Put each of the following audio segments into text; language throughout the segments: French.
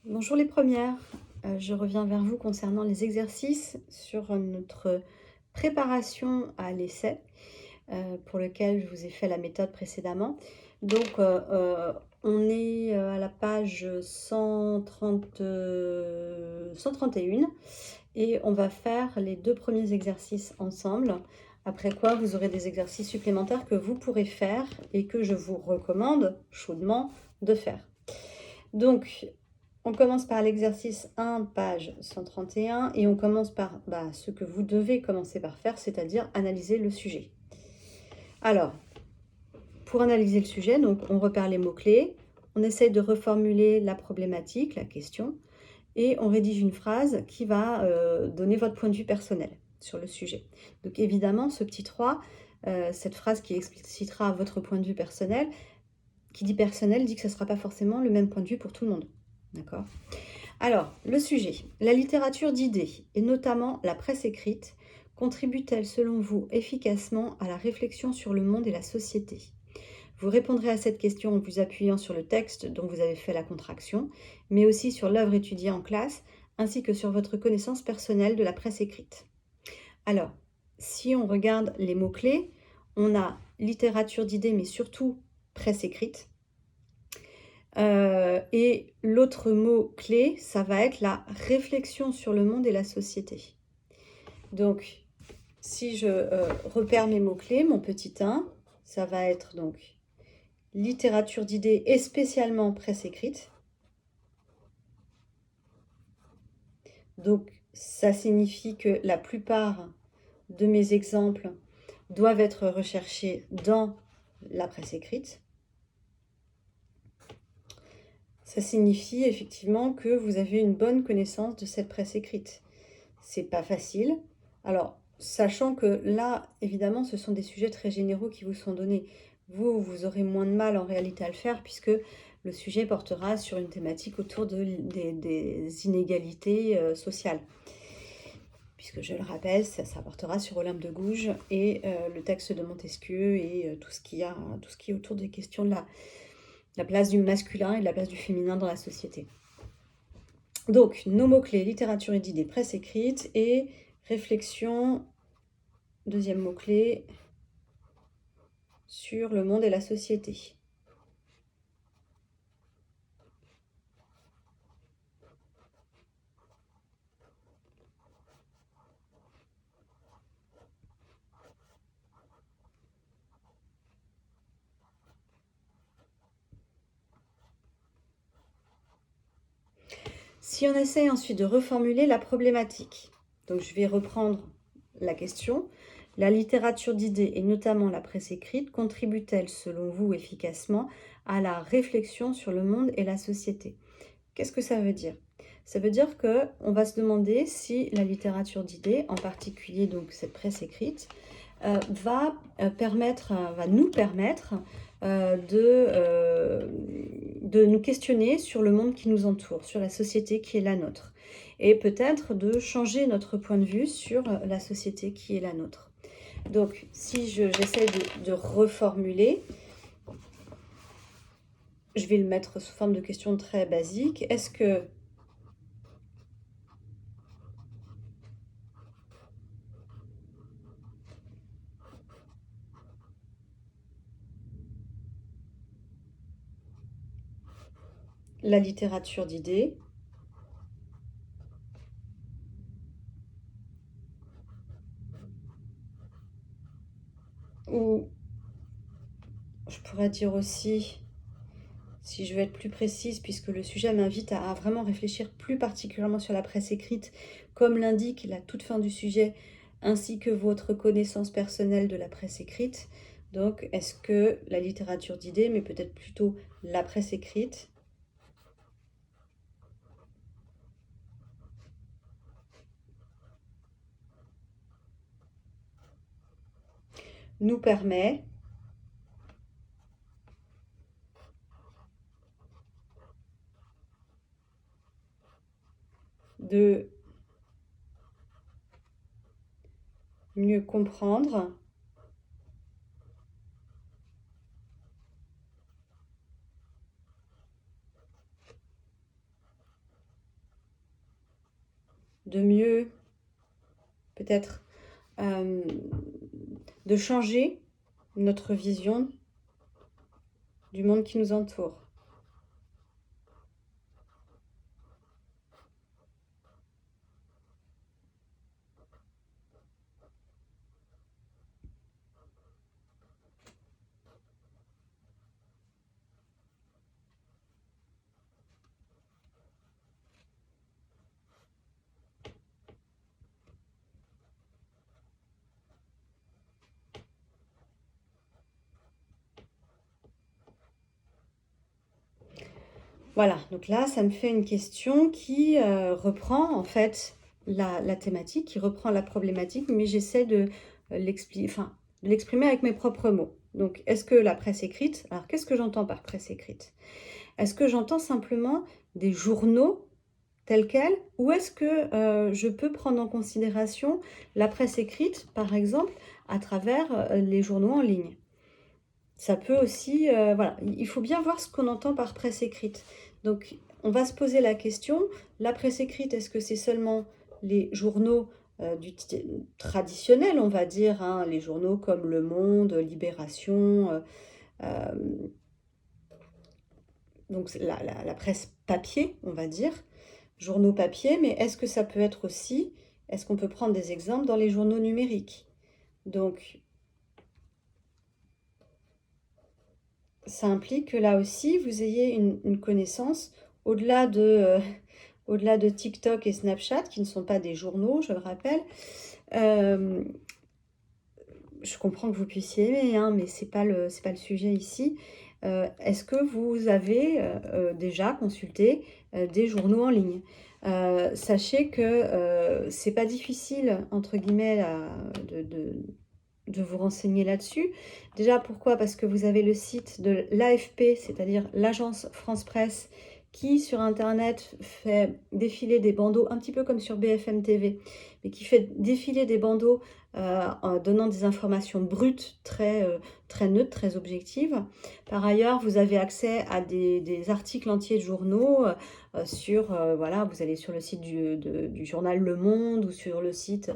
Bonjour les premières. Je reviens vers vous concernant les exercices sur notre préparation à l'essai, pour lequel je vous ai fait la méthode précédemment. Donc, on est, à la page 131 et on va faire les 2 premiers exercices ensemble. Après quoi, vous aurez des exercices supplémentaires que vous pourrez faire et que je vous recommande chaudement de faire. Donc, on commence par l'exercice 1, page 131, et on commence par ce que vous devez commencer par faire, c'est-à-dire analyser le sujet. Alors, pour analyser le sujet, donc on repère les mots-clés, on essaye de reformuler la problématique, la question, et on rédige une phrase qui va donner votre point de vue personnel sur le sujet. Donc évidemment, ce petit 3, cette phrase qui explicitera votre point de vue personnel, qui dit personnel, dit que ce ne sera pas forcément le même point de vue pour tout le monde. D'accord ? Alors, le sujet. La littérature d'idées, et notamment la presse écrite, contribue-t-elle selon vous efficacement à la réflexion sur le monde et la société? Vous répondrez à cette question en vous appuyant sur le texte dont vous avez fait la contraction, mais aussi sur l'œuvre étudiée en classe, ainsi que sur votre connaissance personnelle de la presse écrite. Alors, si on regarde les mots-clés, on a littérature d'idées, mais surtout presse écrite. Et l'autre mot-clé, ça va être la réflexion sur le monde et la société. Donc, si je repère mes mots-clés, mon petit 1, ça va être donc littérature d'idées et spécialement presse écrite. Donc, ça signifie que la plupart de mes exemples doivent être recherchés dans la presse écrite. Ça signifie effectivement que vous avez une bonne connaissance de cette presse écrite. C'est pas facile. Alors, sachant que là, évidemment, ce sont des sujets très généraux qui vous sont donnés. Vous aurez moins de mal en réalité à le faire puisque le sujet portera sur une thématique autour des inégalités sociales. Puisque, je le rappelle, ça portera sur Olympe de Gouges et le texte de Montesquieu et tout ce qui est autour des questions de la place du masculin et de la place du féminin dans la société. Donc, nos mots-clés, littérature et d'idées, presse écrite et réflexion, deuxième mot-clé, sur le monde et la société. Si on essaye ensuite de reformuler la problématique, donc je vais reprendre la question. La littérature d'idées et notamment la presse écrite contribue-t-elle selon vous efficacement à la réflexion sur le monde et la société? Qu'est-ce que ça veut dire? Ça veut dire qu'on va se demander si la littérature d'idées, en particulier donc cette presse écrite, va nous permettre de nous questionner sur le monde qui nous entoure, sur la société qui est la nôtre, et peut-être de changer notre point de vue sur la société qui est la nôtre. Donc, si j'essaie de reformuler, je vais le mettre sous forme de question très basique. Est-ce que la littérature d'idées ou je pourrais dire aussi, si je veux être plus précise, puisque le sujet m'invite à vraiment réfléchir plus particulièrement sur la presse écrite, comme l'indique la toute fin du sujet, ainsi que votre connaissance personnelle de la presse écrite. Donc, est-ce que la littérature d'idées, mais peut-être plutôt la presse écrite, nous permet de mieux comprendre de mieux, peut-être, de changer notre vision du monde qui nous entoure. Voilà, donc là, ça me fait une question qui reprend en fait la thématique, qui reprend la problématique, mais j'essaie de de l'exprimer avec mes propres mots. Donc, est-ce que la presse écrite, alors qu'est-ce que j'entends par presse écrite? Est-ce que j'entends simplement des journaux tels quels, ou est-ce que je peux prendre en considération la presse écrite, par exemple, à travers les journaux en ligne? Ça peut aussi, voilà, il faut bien voir ce qu'on entend par presse écrite. Donc, on va se poser la question, la presse écrite, est-ce que c'est seulement les journaux traditionnels, on va dire, hein, les journaux comme Le Monde, Libération, euh, donc la presse papier, on va dire, journaux papier, mais est-ce que ça peut être aussi, est-ce qu'on peut prendre des exemples dans les journaux numériques? Donc, ça implique que là aussi, vous ayez une connaissance au-delà au-delà de TikTok et Snapchat, qui ne sont pas des journaux, je le rappelle. Euh, je comprends que vous puissiez aimer, hein, mais c'est pas le sujet ici. Est-ce que vous avez déjà consulté des journaux en ligne? Sachez que c'est pas difficile, entre guillemets, de vous renseigner là-dessus. Déjà, pourquoi? Parce que vous avez le site de l'AFP, c'est-à-dire l'agence France Presse, qui sur Internet fait défiler des bandeaux, un petit peu comme sur BFM TV, mais qui fait défiler des bandeaux en donnant des informations brutes, très neutres, très objectives. Par ailleurs, vous avez accès à des articles entiers de journaux voilà, vous allez sur le site du journal Le Monde ou sur le site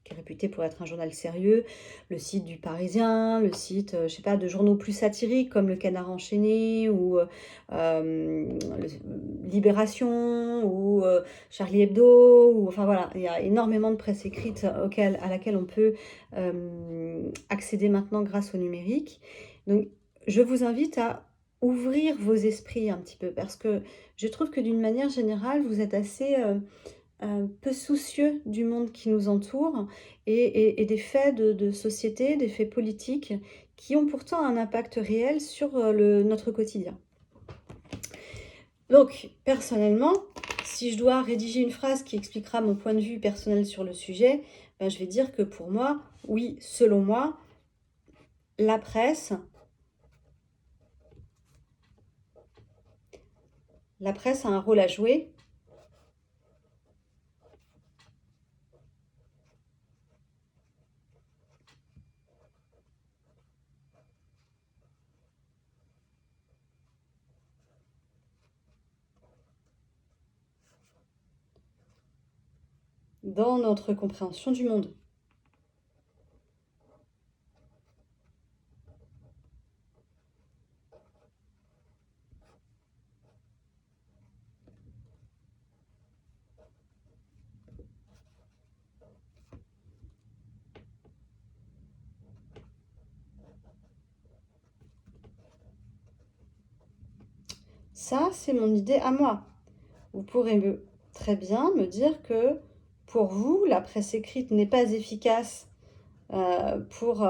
qui est réputé pour être un journal sérieux, le site du Parisien, le site, je sais pas, de journaux plus satiriques comme Le Canard enchaîné ou Libération ou Charlie Hebdo, ou enfin voilà, il y a énormément de presse écrite à laquelle on peut accéder maintenant grâce au numérique. Donc, je vous invite à ouvrir vos esprits un petit peu parce que je trouve que d'une manière générale, vous êtes assez peu soucieux du monde qui nous entoure et des faits de société, des faits politiques qui ont pourtant un impact réel sur notre quotidien. Donc, personnellement, si je dois rédiger une phrase qui expliquera mon point de vue personnel sur le sujet, ben, je vais dire que pour moi, oui, selon moi, la presse a un rôle à jouer dans notre compréhension du monde. Ça, c'est mon idée à moi. Vous pourrez très bien me dire que pour vous, la presse écrite n'est pas efficace pour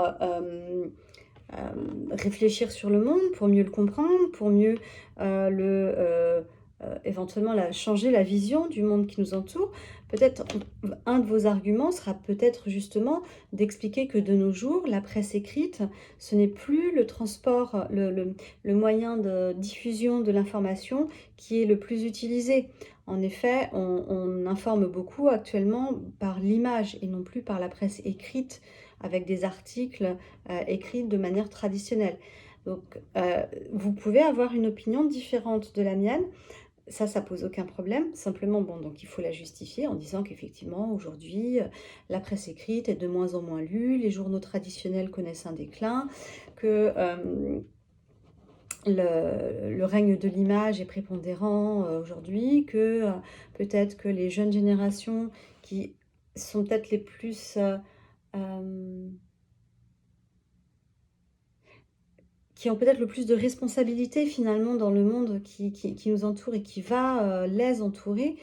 réfléchir sur le monde, pour mieux le comprendre, pour mieux éventuellement changer la vision du monde qui nous entoure. Peut-être un de vos arguments sera peut-être justement d'expliquer que de nos jours, la presse écrite, ce n'est plus le transport, le moyen de diffusion de l'information qui est le plus utilisé. En effet, on informe beaucoup actuellement par l'image et non plus par la presse écrite avec des articles écrits de manière traditionnelle. Donc, vous pouvez avoir une opinion différente de la mienne. ça pose aucun problème. Simplement, bon, donc il faut la justifier en disant qu'effectivement, aujourd'hui, la presse écrite est de moins en moins lue, les journaux traditionnels connaissent un déclin, que le règne de l'image est prépondérant aujourd'hui, que peut-être que les jeunes générations qui sont peut-être les plus... qui ont peut-être le plus de responsabilités finalement dans le monde qui nous entoure et qui va les entourer,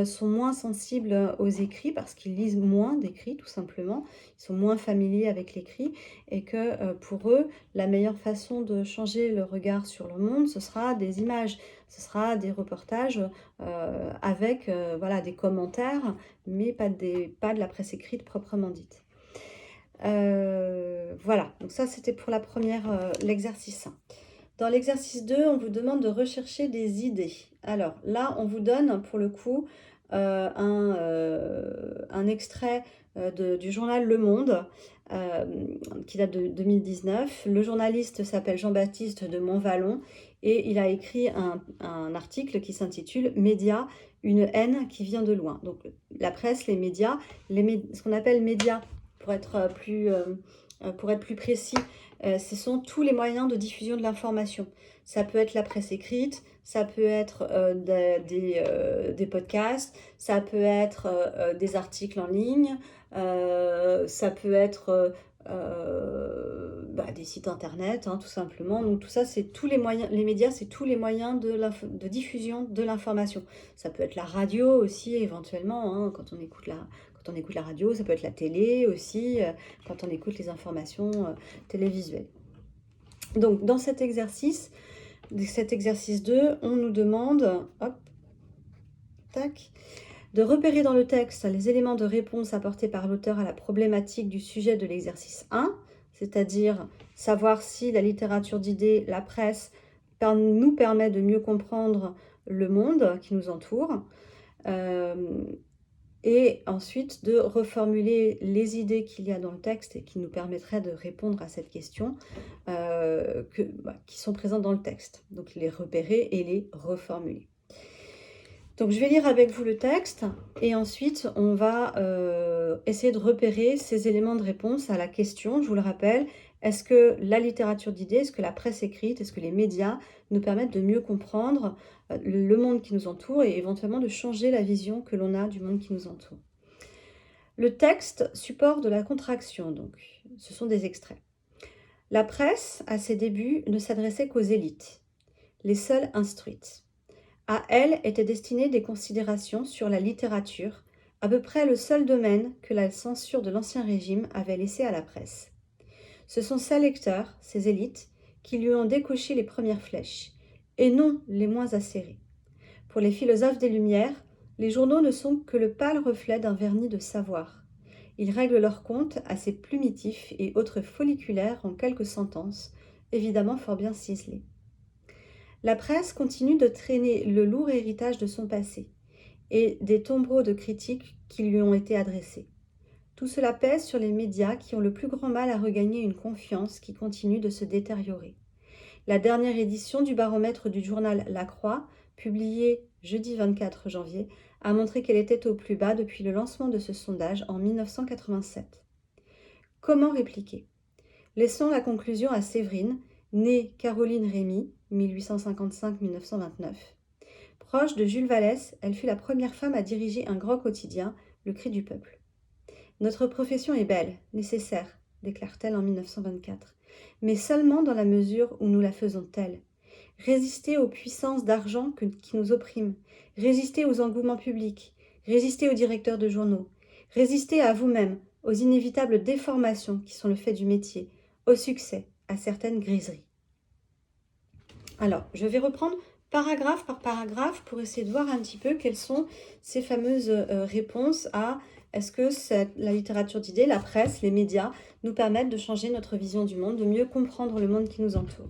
sont moins sensibles aux écrits parce qu'ils lisent moins d'écrits tout simplement. Ils sont moins familiers avec l'écrit et que pour eux, la meilleure façon de changer le regard sur le monde, ce sera des images, ce sera des reportages avec voilà, des commentaires, mais pas de la presse écrite proprement dite. Voilà, donc ça c'était pour la première, l'exercice 1. Dans l'exercice 2, on vous demande de rechercher des idées. Alors là, on vous donne pour le coup un extrait du journal Le Monde qui date de 2019. Le journaliste s'appelle Jean-Baptiste de Montvallon et il a écrit un article qui s'intitule « Médias, une haine qui vient de loin ». Donc la presse, les médias, ce qu'on appelle médias, pour être plus précis, ce sont tous les moyens de diffusion de l'information. Ça peut être la presse écrite, ça peut être des podcasts, ça peut être des articles en ligne, ça peut être des sites internet, hein, tout simplement. Donc tout ça, c'est tous les moyens, les médias, c'est tous les moyens de diffusion de l'information. Ça peut être la radio aussi, éventuellement, hein, quand on écoute la radio, ça peut être la télé aussi, quand on écoute les informations télévisuelles. Donc, dans cet exercice 2, on nous demande de repérer dans le texte les éléments de réponse apportés par l'auteur à la problématique du sujet de l'exercice 1, c'est-à-dire savoir si la littérature d'idées, la presse, nous permet de mieux comprendre le monde qui nous entoure. Et ensuite de reformuler les idées qu'il y a dans le texte et qui nous permettraient de répondre à cette question qui sont présentes dans le texte. Donc les repérer et les reformuler. Donc je vais lire avec vous le texte et ensuite on va essayer de repérer ces éléments de réponse à la question. Je vous le rappelle, est-ce que la littérature d'idées, est-ce que la presse écrite, est-ce que les médias nous permettent de mieux comprendre le monde qui nous entoure et éventuellement de changer la vision que l'on a du monde qui nous entoure. Le texte, support de la contraction, donc, ce sont des extraits. La presse, à ses débuts, ne s'adressait qu'aux élites, les seules instruites. À elles étaient destinées des considérations sur la littérature, à peu près le seul domaine que la censure de l'Ancien Régime avait laissé à la presse. Ce sont ces lecteurs, ces élites, qui lui ont décoché les premières flèches, et non les moins acérées. Pour les philosophes des Lumières, les journaux ne sont que le pâle reflet d'un vernis de savoir. Ils règlent leurs comptes assez plumitifs et autres folliculaires en quelques sentences, évidemment fort bien ciselées. La presse continue de traîner le lourd héritage de son passé et des tombereaux de critiques qui lui ont été adressés. Tout cela pèse sur les médias qui ont le plus grand mal à regagner une confiance qui continue de se détériorer. La dernière édition du baromètre du journal La Croix, publiée jeudi 24 janvier, a montré qu'elle était au plus bas depuis le lancement de ce sondage en 1987. Comment répliquer ? Laissons la conclusion à Séverine, née Caroline Rémy, 1855-1929. Proche de Jules Vallès, elle fut la première femme à diriger un grand quotidien, Le Cri du Peuple. Notre profession est belle, nécessaire, déclare-t-elle en 1924, mais seulement dans la mesure où nous la faisons telle. Résister aux puissances d'argent qui nous oppriment, résister aux engouements publics, résister aux directeurs de journaux, résister à vous-même, aux inévitables déformations qui sont le fait du métier, au succès, à certaines griseries. Alors, je vais reprendre paragraphe par paragraphe pour essayer de voir un petit peu quelles sont ces fameuses réponses à est-ce que la littérature d'idées, la presse, les médias nous permettent de changer notre vision du monde, de mieux comprendre le monde qui nous entoure.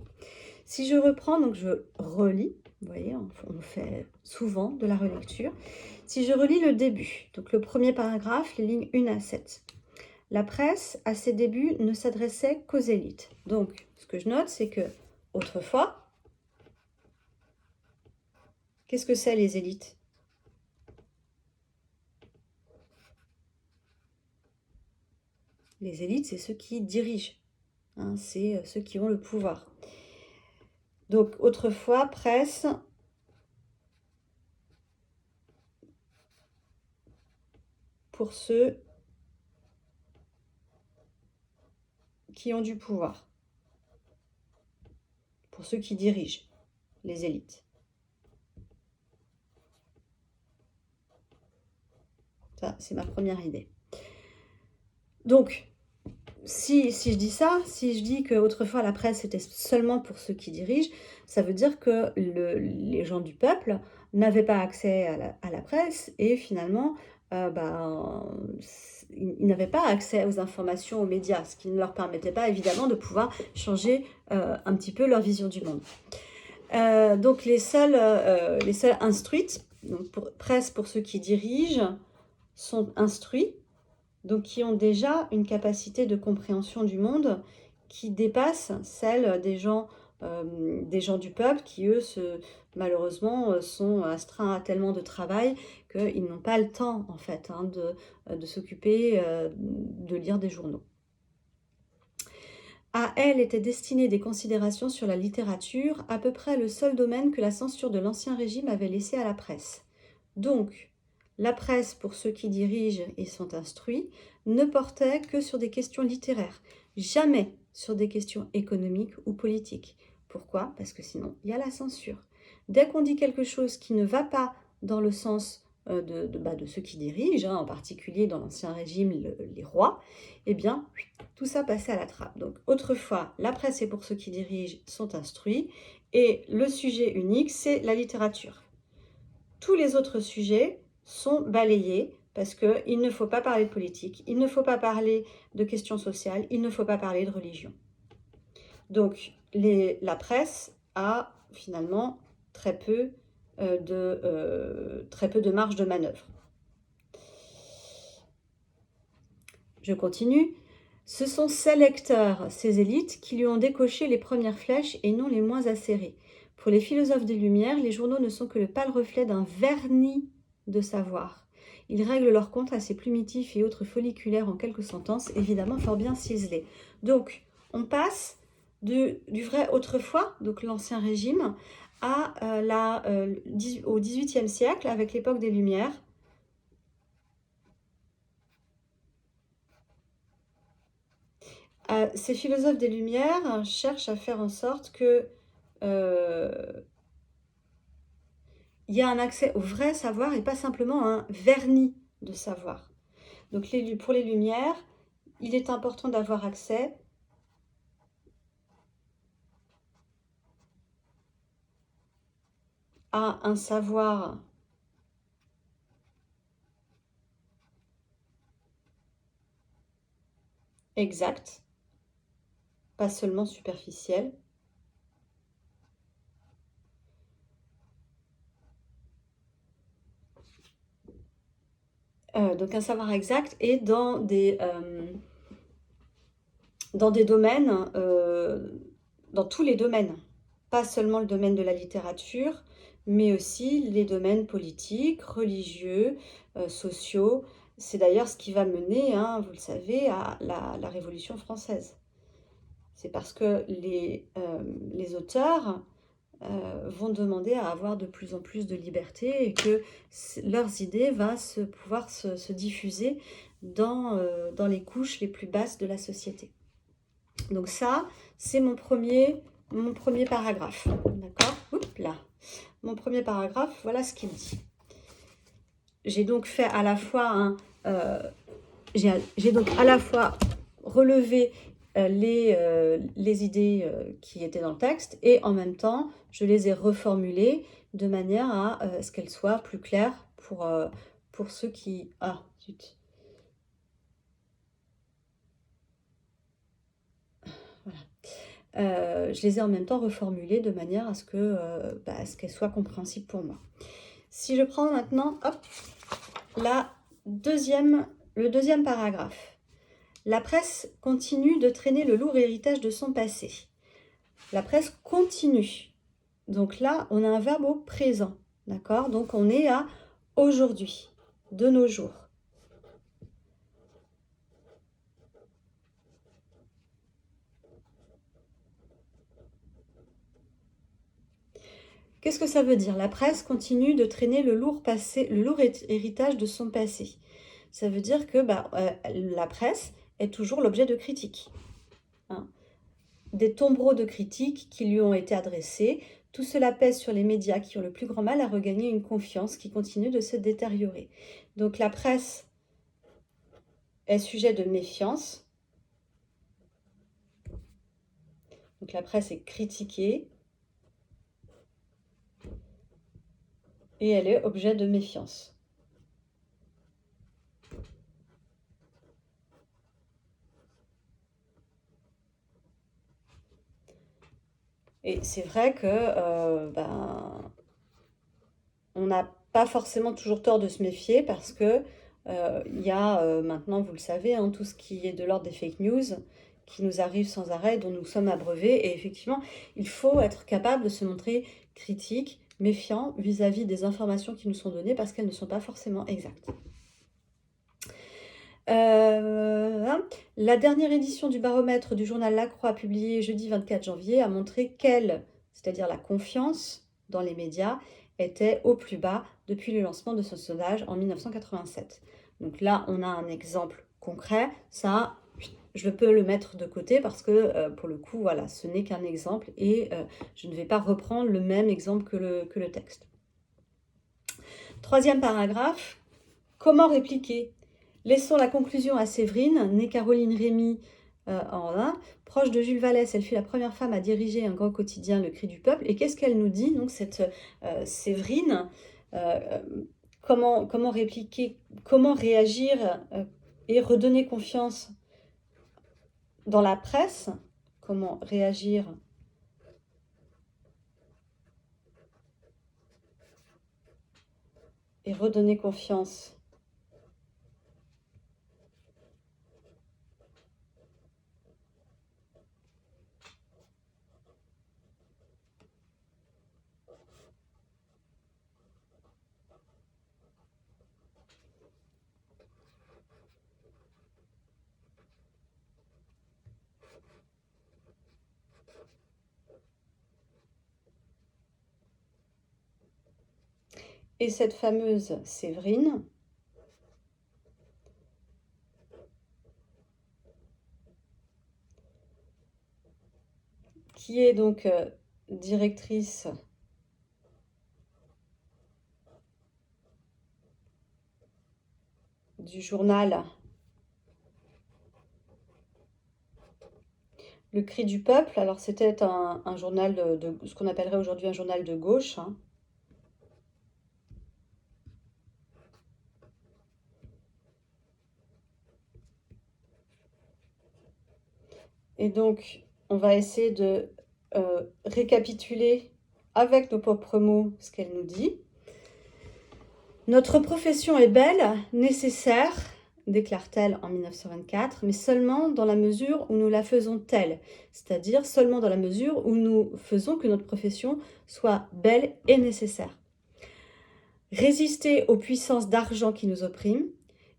Si je reprends, donc je relis, vous voyez, on fait souvent de la relecture. Si je relis le début, donc le premier paragraphe, les lignes 1 à 7. La presse, à ses débuts, ne s'adressait qu'aux élites. Donc, ce que je note, c'est que autrefois, Qu'est-ce que c'est les élites? Les élites, c'est ceux qui dirigent, hein, c'est ceux qui ont le pouvoir. Donc, autrefois, presse, pour ceux qui ont du pouvoir, pour ceux qui dirigent, les élites. Ça, c'est ma première idée. Donc, si je dis ça, si je dis qu'autrefois la presse était seulement pour ceux qui dirigent, ça veut dire que les gens du peuple n'avaient pas accès à la presse et finalement, ils n'avaient pas accès aux informations, aux médias, ce qui ne leur permettait pas évidemment de pouvoir changer un petit peu leur vision du monde. Donc les seules instruites, donc presse pour ceux qui dirigent, sont instruits, donc qui ont déjà une capacité de compréhension du monde qui dépasse celle des gens du peuple qui, eux, malheureusement, sont astreints à tellement de travail qu'ils n'ont pas le temps, en fait, hein, de s'occuper de lire des journaux. À elle étaient destinées des considérations sur la littérature, à peu près le seul domaine que la censure de l'Ancien Régime avait laissé à la presse. Donc, la presse, pour ceux qui dirigent et sont instruits, ne portait que sur des questions littéraires, jamais sur des questions économiques ou politiques. Pourquoi? Parce que sinon, il y a la censure. Dès qu'on dit quelque chose qui ne va pas dans le sens de ceux qui dirigent, hein, en particulier dans l'Ancien Régime, les rois, eh bien, tout ça passait à la trappe. Donc, autrefois, la presse et pour ceux qui dirigent sont instruits, et le sujet unique, c'est la littérature. Tous les autres sujets sont balayés parce qu'il ne faut pas parler de politique, il ne faut pas parler de questions sociales, il ne faut pas parler de religion. Donc, la presse a finalement très peu de marge de manœuvre. Je continue. Ce sont ces lecteurs, ces élites, qui lui ont décoché les premières flèches et non les moins acérées. Pour les philosophes des Lumières, les journaux ne sont que le pâle reflet d'un vernis de savoir. Ils règlent leur compte à ces plumitifs et autres folliculaires en quelques sentences, évidemment fort bien ciselés. Donc, on passe du vrai autrefois, donc l'Ancien Régime, au XVIIIe siècle, avec l'époque des Lumières. Ces philosophes des Lumières cherchent à faire en sorte que il y a un accès au vrai savoir et pas simplement un vernis de savoir. Donc pour les Lumières, il est important d'avoir accès à un savoir exact, pas seulement superficiel. Donc un savoir exact et dans des domaines, dans tous les domaines, pas seulement le domaine de la littérature, mais aussi les domaines politiques, religieux, sociaux. C'est d'ailleurs ce qui va mener, hein, vous le savez, à la Révolution française. C'est parce que les auteurs vont demander à avoir de plus en plus de liberté et que leurs idées vont pouvoir se diffuser dans les couches les plus basses de la société. Donc ça, c'est mon premier paragraphe. D'accord? Oups là. Mon premier paragraphe, voilà ce qu'il dit. J'ai donc fait à la fois j'ai donc à la fois relevé les idées qui étaient dans le texte et en même temps, je les ai reformulées de manière à ce qu'elles soient plus claires pour ceux qui... Ah, zut. Voilà. Je les ai en même temps reformulées de manière à ce qu'elles soient compréhensibles pour moi. Si je prends maintenant, hop, le deuxième paragraphe. La presse continue de traîner le lourd héritage de son passé. La presse continue. Donc là, on a un verbe au présent. D'accord? Donc, on est à aujourd'hui, de nos jours. Qu'est-ce que ça veut dire? La presse continue de traîner le lourd héritage de son passé. Ça veut dire que la presse est toujours l'objet de critiques, hein. Des tombereaux de critiques qui lui ont été adressés. Tout cela pèse sur les médias qui ont le plus grand mal à regagner une confiance qui continue de se détériorer. Donc la presse est sujet de méfiance. Donc la presse est critiquée et elle est objet de méfiance. Et c'est vrai que on n'a pas forcément toujours tort de se méfier parce que il y a maintenant, vous le savez, hein, tout ce qui est de l'ordre des fake news qui nous arrive sans arrêt, dont nous sommes abreuvés. Et effectivement, il faut être capable de se montrer critique, méfiant vis-à-vis des informations qui nous sont données parce qu'elles ne sont pas forcément exactes. La dernière édition du baromètre du journal La Croix, publiée jeudi 24 janvier, a montré qu'elle, c'est-à-dire la confiance dans les médias, était au plus bas depuis le lancement de ce sondage en 1987. Donc là, on a un exemple concret. Ça, je peux le mettre de côté parce que, pour le coup, voilà, ce n'est qu'un exemple et je ne vais pas reprendre le même exemple que le texte. Troisième paragraphe, comment répliquer? Laissons la conclusion à Séverine, née Caroline Rémy en Rhin. Proche de Jules Vallès, elle fut la première femme à diriger un grand quotidien, Le Cri du Peuple. Et qu'est-ce qu'elle nous dit, donc, cette Séverine? Comment répliquer, comment réagir et redonner confiance dans la presse? Comment réagir et redonner confiance et cette fameuse Séverine, qui est donc directrice du journal Le Cri du Peuple. Alors c'était un journal de ce qu'on appellerait aujourd'hui un journal de gauche, hein. Et donc, on va essayer de récapituler avec nos propres mots ce qu'elle nous dit. Notre profession est belle, nécessaire, déclare-t-elle en 1924, mais seulement dans la mesure où nous la faisons telle, c'est-à-dire seulement dans la mesure où nous faisons que notre profession soit belle et nécessaire. Résister aux puissances d'argent qui nous oppriment,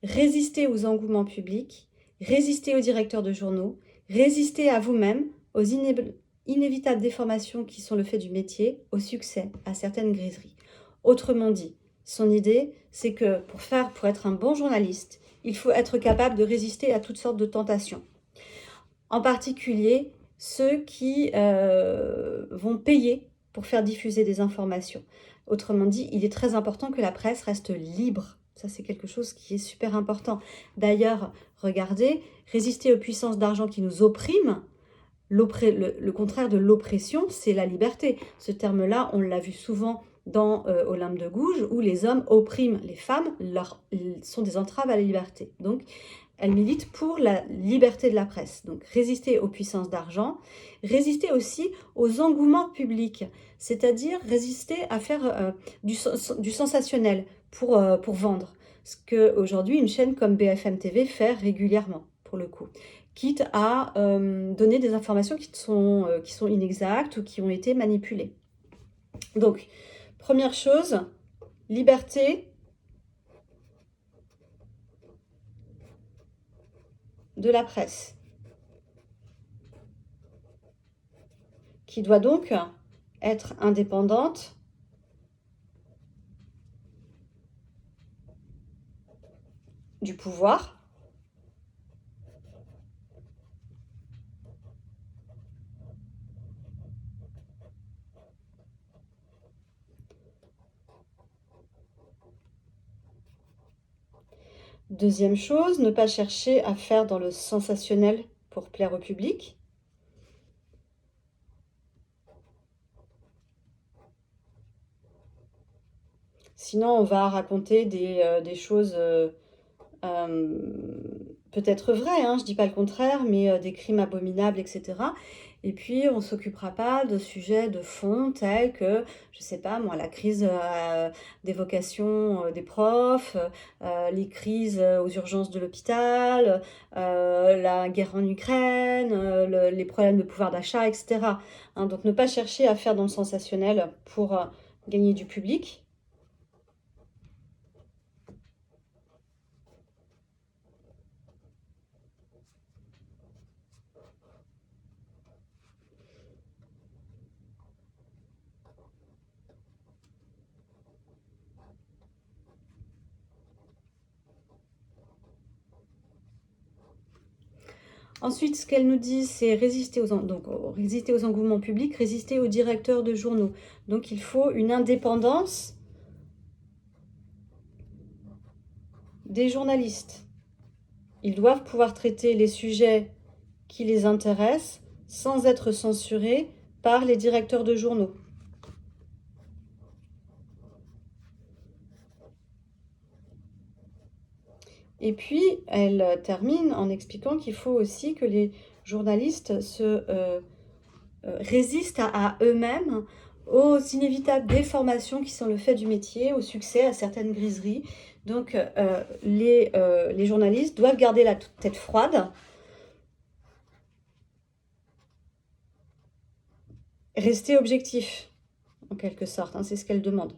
résister aux engouements publics, résister aux directeurs de journaux, résister à vous-même, aux inévitables déformations qui sont le fait du métier, au succès, à certaines griseries. Autrement dit, son idée, c'est que pour être un bon journaliste, il faut être capable de résister à toutes sortes de tentations. En particulier, ceux qui vont payer pour faire diffuser des informations. Autrement dit, il est très important que la presse reste libre. Ça, c'est quelque chose qui est super important. D'ailleurs, regardez, résister aux puissances d'argent qui nous oppriment, le contraire de l'oppression, c'est la liberté. Ce terme-là, on l'a vu souvent dans Olympe de Gouges, où les hommes oppriment les femmes, sont des entraves à la liberté. Donc, elle milite pour la liberté de la presse. Donc, résister aux puissances d'argent, résister aussi aux engouements publics, c'est-à-dire résister à faire du sensationnel pour vendre. Ce qu'aujourd'hui, une chaîne comme BFM TV fait régulièrement, pour le coup, quitte à donner des informations qui sont inexactes ou qui ont été manipulées. Donc, première chose, liberté de la presse, qui doit donc être indépendante du pouvoir, deuxième chose, ne pas chercher à faire dans le sensationnel pour plaire au public. Sinon, on va raconter des choses peut-être vraies, hein, je ne dis pas le contraire, mais des crimes abominables, etc. Et puis, on ne s'occupera pas de sujets de fond tels que, je ne sais pas moi, la crise des vocations des profs, les crises aux urgences de l'hôpital, la guerre en Ukraine, les problèmes de pouvoir d'achat, etc. Hein, donc, ne pas chercher à faire dans le sensationnel pour gagner du public. Ensuite, ce qu'elle nous dit, c'est résister résister aux engouements publics, résister aux directeurs de journaux. Donc, il faut une indépendance des journalistes. Ils doivent pouvoir traiter les sujets qui les intéressent sans être censurés par les directeurs de journaux. Et puis, elle termine en expliquant qu'il faut aussi que les journalistes résistent à eux-mêmes, aux inévitables déformations qui sont le fait du métier, au succès, à certaines griseries. Donc, les journalistes doivent garder la tête froide, rester objectifs, en quelque sorte, hein, c'est ce qu'elle demande.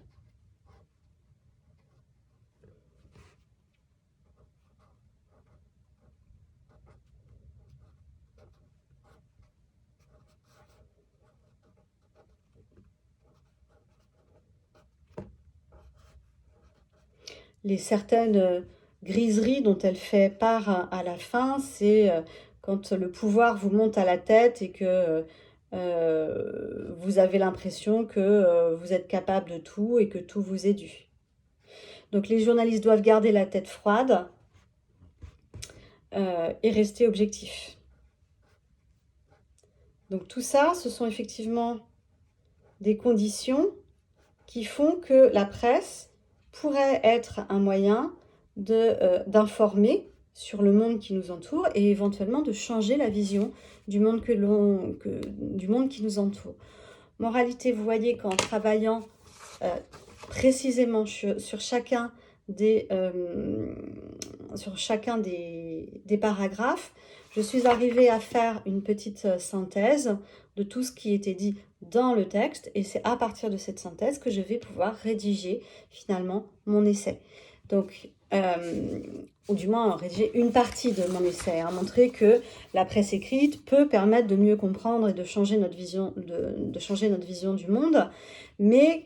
Les certaines griseries dont elle fait part à la fin, c'est quand le pouvoir vous monte à la tête et que vous avez l'impression que vous êtes capable de tout et que tout vous est dû. Donc les journalistes doivent garder la tête froide et rester objectifs. Donc tout ça, ce sont effectivement des conditions qui font que la presse pourrait être un moyen d'informer sur le monde qui nous entoure et éventuellement de changer la vision du monde, du monde qui nous entoure. Moralité, vous voyez qu'en travaillant précisément sur chacun des paragraphes, je suis arrivée à faire une petite synthèse de tout ce qui était dit dans le texte, et c'est à partir de cette synthèse que je vais pouvoir rédiger finalement mon essai. Donc, ou du moins rédiger une partie de mon essai, hein, montrer que la presse écrite peut permettre de mieux comprendre et de changer notre vision, de changer notre vision du monde, mais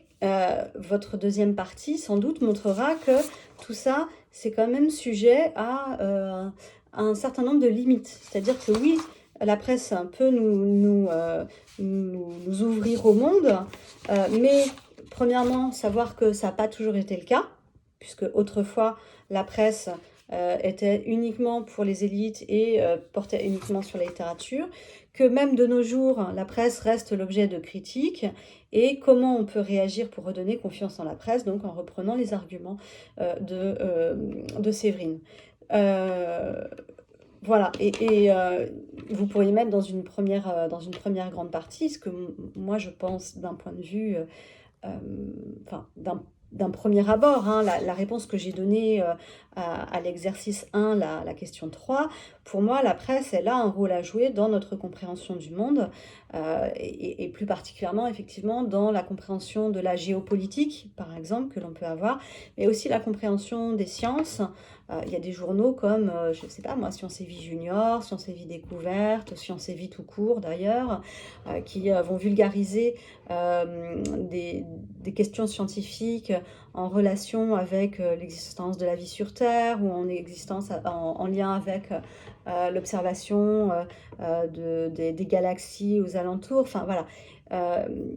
votre deuxième partie, sans doute, montrera que tout ça, c'est quand même sujet à un certain nombre de limites. C'est-à-dire que oui, la presse peut nous ouvrir au monde, mais premièrement, savoir que ça n'a pas toujours été le cas, puisque autrefois, la presse était uniquement pour les élites et portait uniquement sur la littérature, que même de nos jours, la presse reste l'objet de critiques, et comment on peut réagir pour redonner confiance en la presse, donc en reprenant les arguments de Séverine. Voilà, et vous pourriez mettre dans une première grande partie ce que moi je pense d'un point de vue, enfin, d'un premier abord, hein, la réponse que j'ai donnée à l'exercice 1, la question 3, pour moi, la presse, elle a un rôle à jouer dans notre compréhension du monde, et plus particulièrement, effectivement, dans la compréhension de la géopolitique, par exemple, que l'on peut avoir, mais aussi la compréhension des sciences. Il y a des journaux comme, je ne sais pas moi, Sciences et Vie Junior, Sciences et Vie Découverte, Sciences et Vie tout court d'ailleurs, qui vont vulgariser des questions scientifiques en relation avec l'existence de la vie sur Terre ou en lien avec l'observation des galaxies aux alentours. Enfin voilà,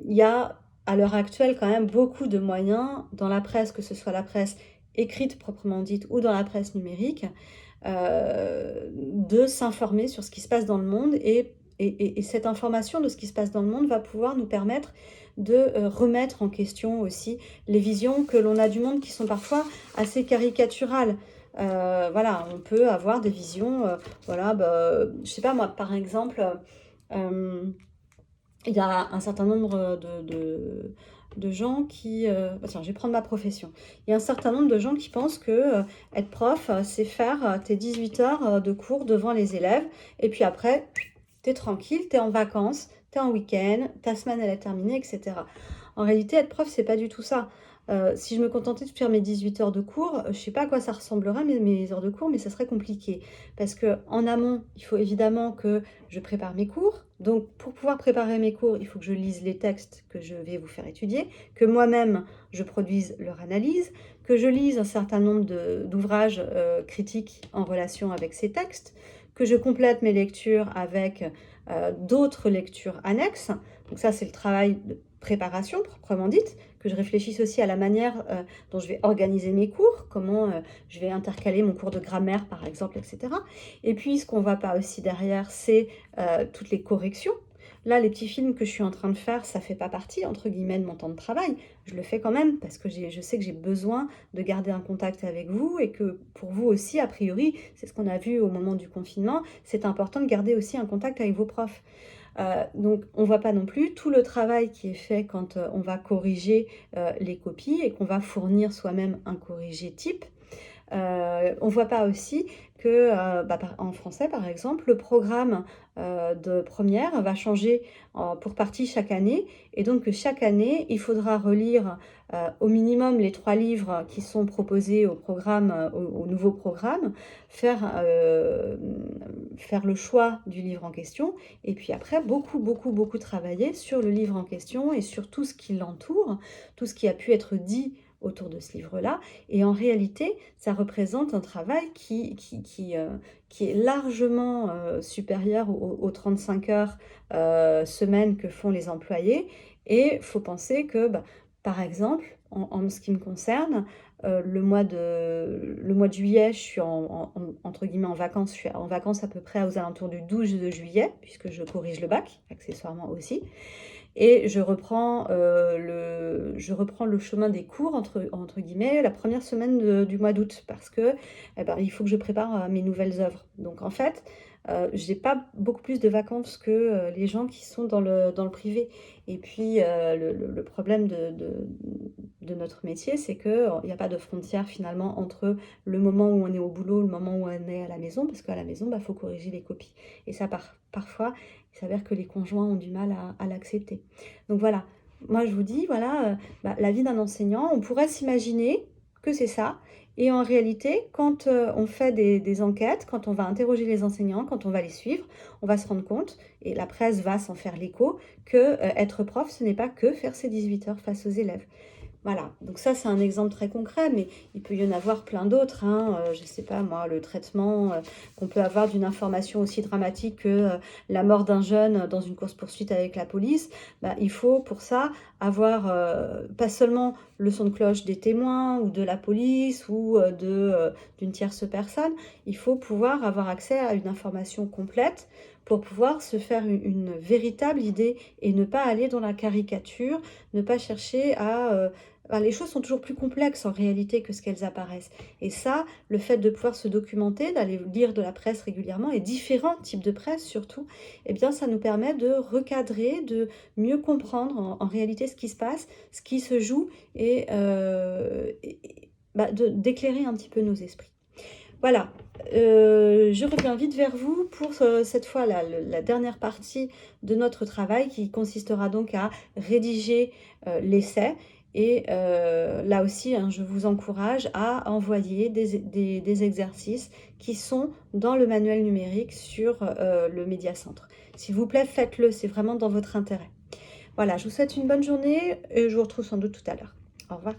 il y a à l'heure actuelle quand même beaucoup de moyens dans la presse, que ce soit la presse écrite proprement dite ou dans la presse numérique, de s'informer sur ce qui se passe dans le monde et cette information de ce qui se passe dans le monde va pouvoir nous permettre de remettre en question aussi les visions que l'on a du monde qui sont parfois assez caricaturales. Voilà, on peut avoir des visions, voilà, je sais pas moi, par exemple, il y a un certain nombre de gens qui... tiens, je vais prendre ma profession. Il y a un certain nombre de gens qui pensent que être prof, c'est faire tes 18 heures de cours devant les élèves, et puis après, tu es tranquille, tu es en vacances, tu es en week-end, ta semaine elle est terminée, etc. En réalité, être prof, c'est pas du tout ça. Si je me contentais de faire mes 18 heures de cours, je sais pas à quoi ça ressemblerait mes heures de cours, mais ça serait compliqué. Parce que en amont, il faut évidemment que je prépare mes cours. Donc, pour pouvoir préparer mes cours, il faut que je lise les textes que je vais vous faire étudier, que moi-même, je produise leur analyse, que je lise un certain nombre d'ouvrages critiques en relation avec ces textes, que je complète mes lectures avec d'autres lectures annexes. Donc ça, c'est le travail de préparation proprement dite, que je réfléchisse aussi à la manière dont je vais organiser mes cours, comment je vais intercaler mon cours de grammaire, par exemple, etc. Et puis, ce qu'on ne voit pas aussi derrière, c'est toutes les corrections. Là, les petits films que je suis en train de faire, ça ne fait pas partie, entre guillemets, de mon temps de travail. Je le fais quand même parce que je sais que j'ai besoin de garder un contact avec vous et que pour vous aussi, a priori, c'est ce qu'on a vu au moment du confinement, c'est important de garder aussi un contact avec vos profs. Donc, on ne voit pas non plus tout le travail qui est fait quand on va corriger les copies et qu'on va fournir soi-même un corrigé type. On ne voit pas aussi que, en français par exemple, le programme de première va changer pour partie chaque année, et donc que chaque année, il faudra relire au minimum les 3 livres qui sont proposés au programme, au nouveau programme, faire le choix du livre en question, et puis après, beaucoup travailler sur le livre en question et sur tout ce qui l'entoure, tout ce qui a pu être dit autour de ce livre-là. Et en réalité, ça représente un travail qui est largement supérieur aux 35 heures semaine que font les employés. Et il faut penser que, par exemple, en ce qui me concerne, le mois de juillet, je suis entre guillemets en vacances. Je suis en vacances à peu près aux alentours du 12 de juillet, puisque je corrige le bac, accessoirement aussi. Et je reprends le chemin des cours, entre guillemets, la première semaine du mois d'août, parce que il faut que je prépare mes nouvelles œuvres. Donc en fait, j'ai pas beaucoup plus de vacances que les gens qui sont dans le privé. Et puis le problème de notre métier, c'est qu'il n'y a pas de frontière finalement entre le moment où on est au boulot, le moment où on est à la maison, parce qu'à la maison, faut corriger les copies. Et ça, parfois, il s'avère que les conjoints ont du mal à l'accepter. Donc voilà, moi je vous dis, voilà, la vie d'un enseignant, on pourrait s'imaginer que c'est ça. Et en réalité, quand on fait des enquêtes, quand on va interroger les enseignants, quand on va les suivre, on va se rendre compte, et la presse va s'en faire l'écho, que être prof, ce n'est pas que faire ses 18 heures face aux élèves. Voilà, donc ça c'est un exemple très concret, mais il peut y en avoir plein d'autres, hein. Je ne sais pas moi, le traitement qu'on peut avoir d'une information aussi dramatique que la mort d'un jeune dans une course-poursuite avec la police. Il faut pour ça avoir pas seulement le son de cloche des témoins ou de la police ou d'une tierce personne, il faut pouvoir avoir accès à une information complète pour pouvoir se faire une véritable idée et ne pas aller dans la caricature, ne pas chercher à enfin, les choses sont toujours plus complexes en réalité que ce qu'elles apparaissent. Et ça, le fait de pouvoir se documenter, d'aller lire de la presse régulièrement, et différents types de presse surtout, eh bien, ça nous permet de recadrer, de mieux comprendre en réalité ce qui se passe, ce qui se joue, bah, d'éclairer un petit peu nos esprits. Voilà, je reviens vite vers vous pour cette fois la dernière partie de notre travail qui consistera donc à rédiger l'essai. Et là aussi, hein, je vous encourage à envoyer des exercices qui sont dans le manuel numérique sur le Médiacentre. S'il vous plaît, faites-le, c'est vraiment dans votre intérêt. Voilà, je vous souhaite une bonne journée et je vous retrouve sans doute tout à l'heure. Au revoir.